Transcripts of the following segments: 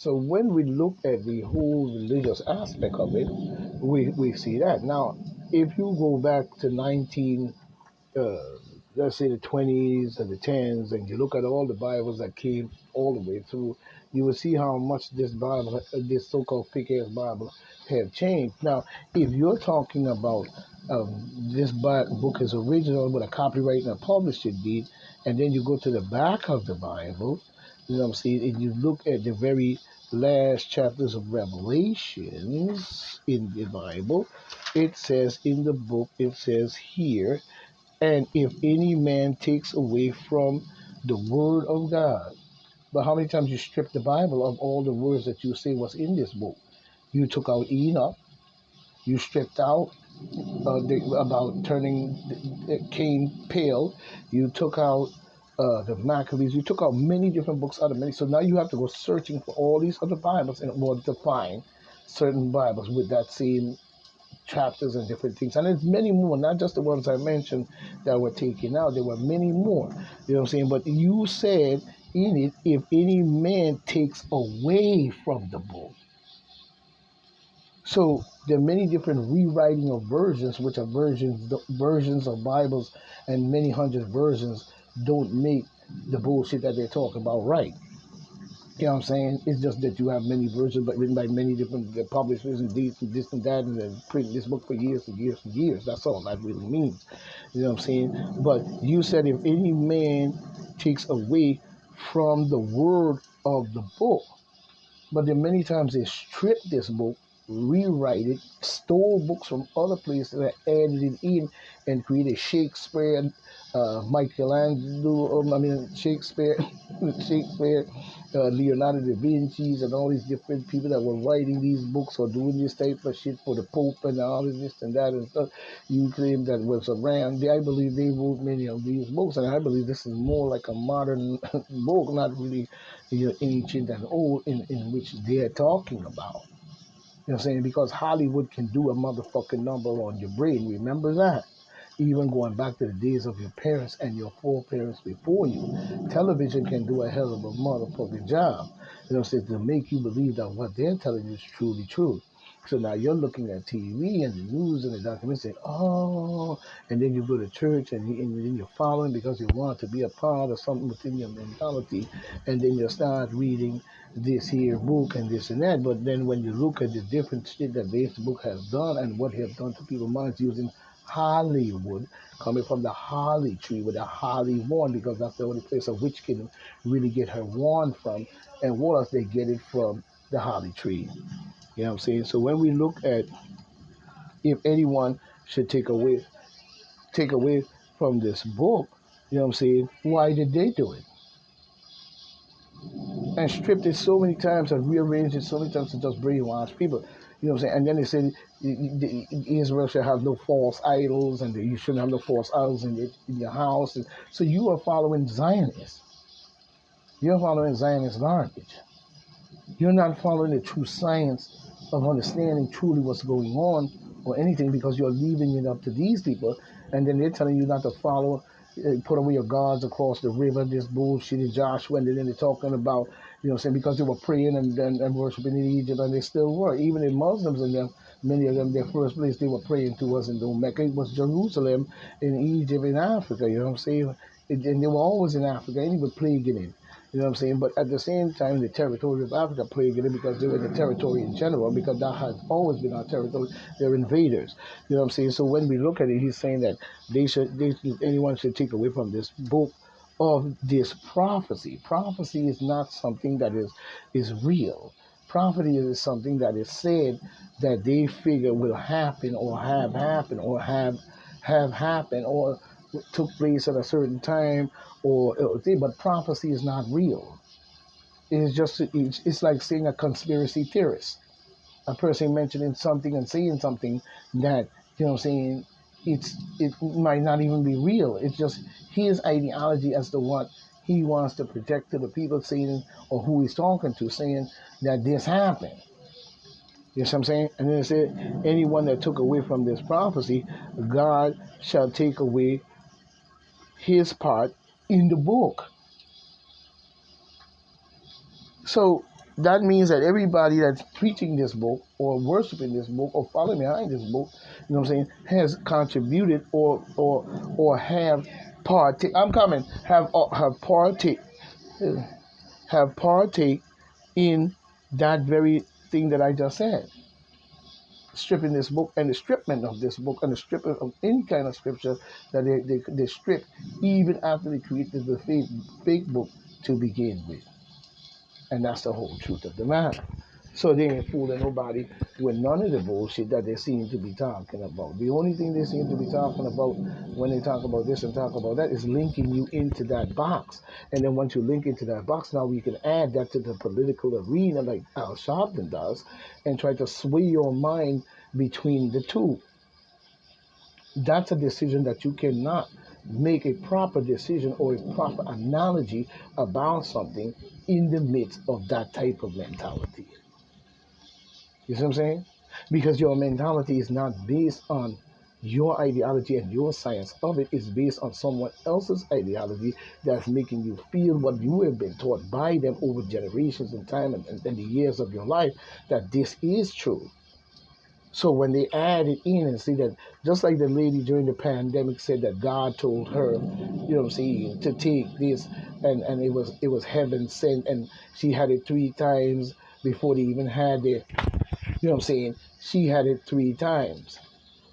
So when we look at the whole religious aspect of it, we see that. Now, if you go back to 19, uh, let's say the 20s and the 10s, and you look at all the Bibles that came all the way through, you will see how much this Bible, this so-called fake-ass Bible, have changed. Now, if you're talking about this book is original with a copyright and a publisher deed, and then you go to the back of the Bible, you know what I'm saying, and you look at the very last chapters of Revelations in the Bible, it says in the book, it says here, and if any man takes away from the word of God. But how many times you strip the Bible of all the words that you say was in this book? You took out Enoch. You stripped out about turning Cain pale. You took out the Maccabees. You took out many different books out of many. So now you have to go searching for all these other Bibles in order to find certain Bibles with that same chapters and different things. And there's many more, not just the ones I mentioned that were taken out. There were many more. You know what I'm saying? But you said in it, if any man takes away from the book. So there are many different rewriting of versions, which are versions of Bibles, and many hundred versions don't make the bullshit that they're talking about right. You know what I'm saying? It's just that you have many versions, but written by many different publishers and this and that, and then print this book for years and years and years. That's all that really means. You know what I'm saying? But you said if any man takes away from the word of the book, but then many times they strip this book, rewrite it, stole books from other places and added it in and created Shakespeare, Michelangelo, Shakespeare, Shakespeare, Leonardo da Vinci's, and all these different people that were writing these books or doing this type of shit for the Pope and all of this and that and stuff. You claim that was around. I believe they wrote many of these books, and I believe this is more like a modern book, not really ancient and old in which they're talking about. You know what I'm saying? Because Hollywood can do a motherfucking number on your brain. Remember that? Even going back to the days of your parents and your foreparents before you, television can do a hell of a motherfucking job. You know what I'm saying? To make you believe that what they're telling you is truly true. So now you're looking at TV and the news and the documents saying, oh, and then you go to church and then you're following because you want to be a part of something within your mentality. And then you start reading this here book and this and that. But then when you look at the different shit that Facebook has done and what they have done to people's minds using Hollywood, coming from the holly tree with a holly wand, because that's the only place a witch can really get her wand from. And what else they get it from? The holly tree. You know what I'm saying? So when we look at if anyone should take away from this book, you know what I'm saying? Why did they do it? And stripped it so many times and rearranged it so many times to just brainwash people. You know what I'm saying? And then they said Israel should have no false idols, and you shouldn't have no false idols in your house. And so you are following Zionists. You're following Zionist garbage. You're not following the true science of understanding truly what's going on or anything, because you're leaving it up to these people, and then they're telling you not to follow, put away your gods across the river, this bullshit in Joshua, and then they're talking about, you know what I'm saying, because they were praying and worshiping in Egypt, and they still were. Even in Muslims and them, many of them, their first place they were praying to wasn't the Mecca, it was Jerusalem in Egypt, in Africa, you know what I'm saying? And they were always in Africa, and even plaguing it. You know what I'm saying? But at the same time, the territory of Africa plagued it because they were the territory in general, because that has always been our territory. They're invaders. You know what I'm saying? So when we look at it, he's saying that anyone should take away from this book of this prophecy. Prophecy is not something that is real. Prophecy is something that is said that they figure will happen or have happened or have happened or took place at a certain time or thing, but prophecy is not real. It's like saying a conspiracy theorist, a person mentioning something and saying something that, you know what I'm saying, it might not even be real. It's just his ideology as to what he wants to project to the people, saying, or who he's talking to, saying that this happened. You know what I'm saying? And then it said, anyone that took away from this prophecy, God shall take away his part in the book. So that means that everybody that's preaching this book or worshiping this book or following behind this book, you know what I'm saying, has contributed or have partake. I'm coming. Have partake in that very thing that I just said. Stripping this book and the stripping of this book and the stripping of any kind of scripture that they strip even after they created the fake book to begin with. And that's the whole truth of the matter. So they ain't fooling nobody with none of the bullshit that they seem to be talking about. The only thing they seem to be talking about when they talk about this and talk about that is linking you into that box. And then once you link into that box, now we can add that to the political arena like Al Sharpton does and try to sway your mind between the two. That's a decision that you cannot make a proper decision or a proper analogy about something in the midst of that type of mentality. You see what I'm saying? Because your mentality is not based on your ideology and your science of it. It's based on someone else's ideology that's making you feel what you have been taught by them over generations and time and the years of your life that this is true. So when they add it in and see that, just like the lady during the pandemic said that God told her, you know what I'm saying, to take this, and it was heaven sent, and she had it 3 times before they even had it. You know what I'm saying? She had it 3 times.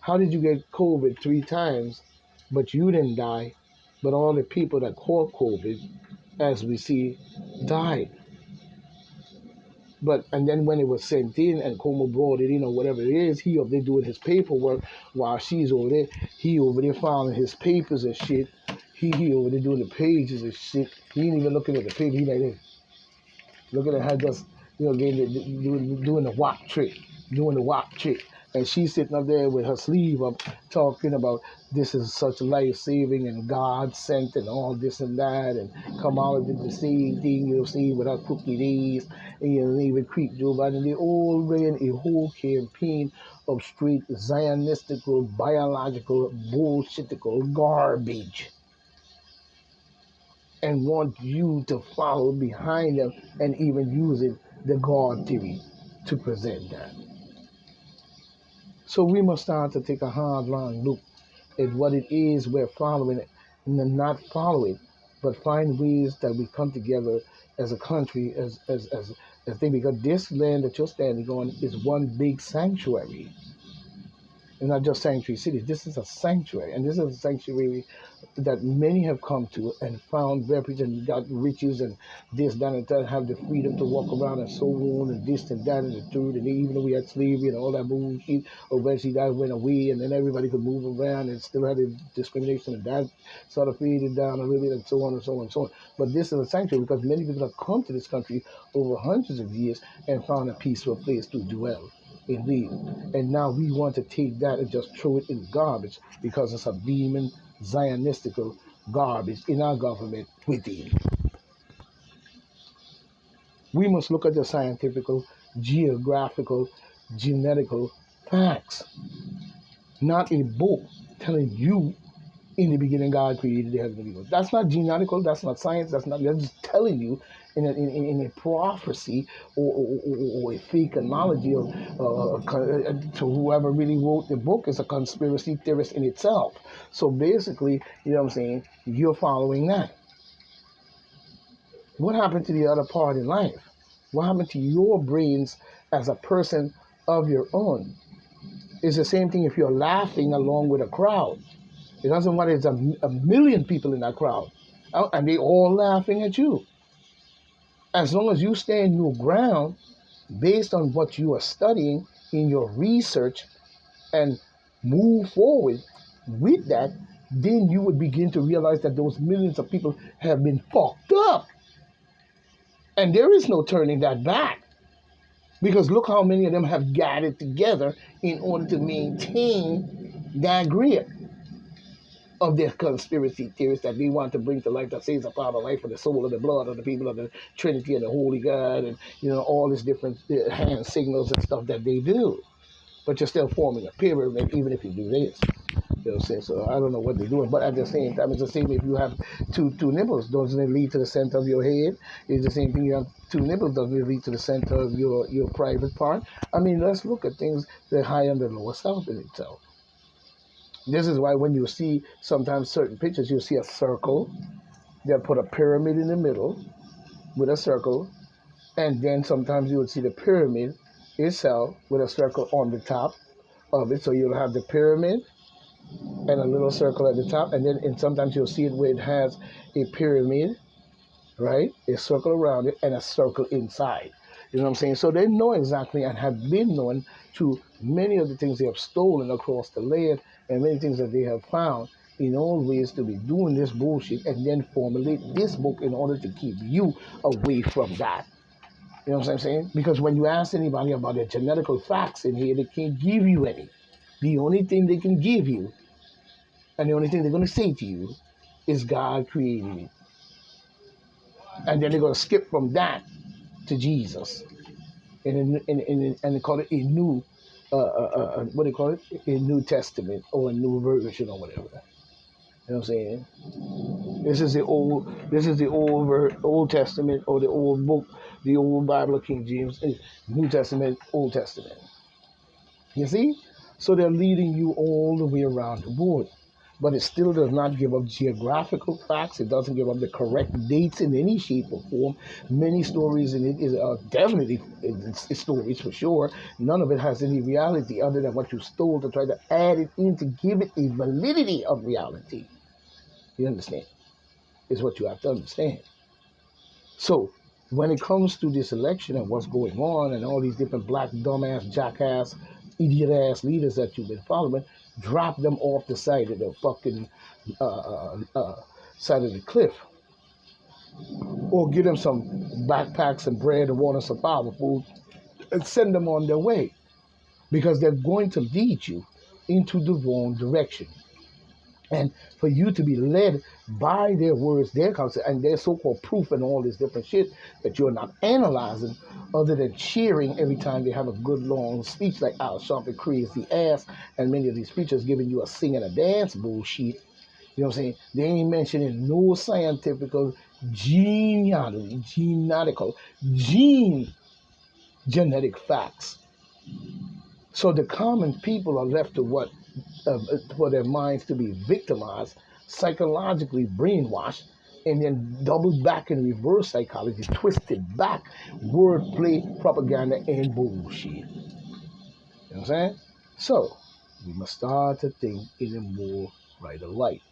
How did you get COVID 3 times, but you didn't die, but all the people that caught COVID, as we see, died? But and then when it was sent in and Como brought it in or whatever it is, he over there doing his paperwork while she's over there. He over there filing his papers and shit. He over there doing the pages and shit. He ain't even looking at the paper. He like this, looking at her just doing the walk trick, and she's sitting up there with her sleeve up, talking about this is such life-saving and God sent and all this and that, and Kamala did the same thing, you know, with her cookie days, and you know, even creep Joe Biden. They all ran a whole campaign of straight Zionistical, biological, bullshitical garbage, and want you to follow behind them and even using the God theory to present that. So we must start to take a hard, long look at what it is we're following and not follow it, but find ways that we come together as a country, as they, because this land that you're standing on is one big sanctuary. And not just sanctuary cities. This is a sanctuary, and this is a sanctuary that many have come to and found refuge and got riches and this, that, and that, have the freedom to walk around and so on and this and that and the third. And even though we had slavery and all that bullshit, eventually that went away, and then everybody could move around and still had the discrimination, and that sort of faded down a little bit, and so on and so on and so on. But this is a sanctuary because many people have come to this country over hundreds of years and found a peaceful place to dwell. Indeed. And now we want to take that and just throw it in garbage because it's a demon, Zionistical garbage in our government within. We must look at the scientific, geographical, genetical facts, not a book telling you in the beginning God created the heaven and the earth. That's not genetical, that's not science, that's just telling you in a prophecy or a fake analogy to whoever really wrote the book is a conspiracy theorist in itself. So basically, you know what I'm saying, you're following that. What happened to the other part in life? What happened to your brains as a person of your own? It's the same thing if you're laughing along with a crowd. It doesn't matter if it's a million people in that crowd, and they all laughing at you. As long as you stand your ground based on what you are studying in your research and move forward with that, then you would begin to realize that those millions of people have been fucked up. And there is no turning that back. Because look how many of them have gathered together in order to maintain that grip of their conspiracy theories that they want to bring to life, that says a part of life of the soul of the blood of the people of the Trinity and the Holy God, and you know all these different hand signals and stuff that they do. But you're still forming a pyramid even if you do this. You know what I'm saying? So I don't know what they're doing, but at the same time, it's the same if you have two nipples. Doesn't it lead to the center of your head? It's the same thing. You have two nipples. Doesn't it lead to the center of your private part? I mean, let's look at things that high and the lower self in itself. This is why when you see sometimes certain pictures, you see a circle. They'll put a pyramid in the middle with a circle, and then sometimes you would see the pyramid itself with a circle on the top of it. So you'll have the pyramid and a little circle at the top, and then and sometimes you'll see it where it has a pyramid, right? A circle around it and a circle inside. You know what I'm saying? So they know exactly and have been known to many of the things they have stolen across the land and many things that they have found in all ways to be doing this bullshit and then formulate this book in order to keep you away from that. You know what I'm saying? Because when you ask anybody about their genetical facts in here, they can't give you any. The only thing they can give you and the only thing they're going to say to you is God created it. And then they're going to skip from that to Jesus. And they call it a new, what do you call it? A New Testament or a new version or whatever. You know what I'm saying? Old Testament or the old book, the old Bible of King James, New Testament, Old Testament. You see? So they're leading you all the way around the board. But it still does not give up geographical facts. It doesn't give up the correct dates in any shape or form. Many stories in it is definitely it's stories for sure. None of it has any reality other than what you stole to try to add it in to give it a validity of reality. You understand? Is what you have to understand. So when it comes to this election and what's going on and all these different black dumbass, jackass, idiot ass leaders that you've been following, drop them off the side of the fucking side of the cliff, or give them some backpacks and bread and water, some power food, and send them on their way because they're going to lead you into the wrong direction. And for you to be led by their words, their concept, and their so-called proof and all this different shit that you're not analyzing other than cheering every time they have a good long speech like Al Sharpton crazy ass and many of these preachers giving you a sing and a dance bullshit. You know what I'm saying? They ain't mentioning no scientific genealogy, genetic facts. So the common people are left to what for their minds to be victimized, psychologically brainwashed, and then doubled back in reverse psychology, twisted back, wordplay, propaganda, and bullshit. You know what I'm saying? So we must start to think in a more brighter light.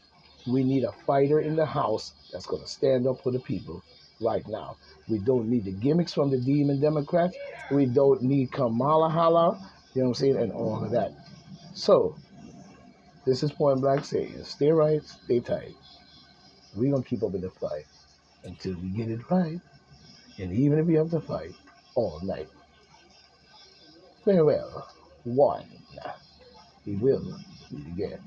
We need a fighter in the house that's going to stand up for the people right now. We don't need the gimmicks from the demon Democrats. We don't need Kamala Hala, you know what I'm saying, and all of that. So this is Point Blank saying, stay right, stay tight. We're going to keep up in the fight until we get it right. And even if we have to fight all night. Farewell. One. We will meet again.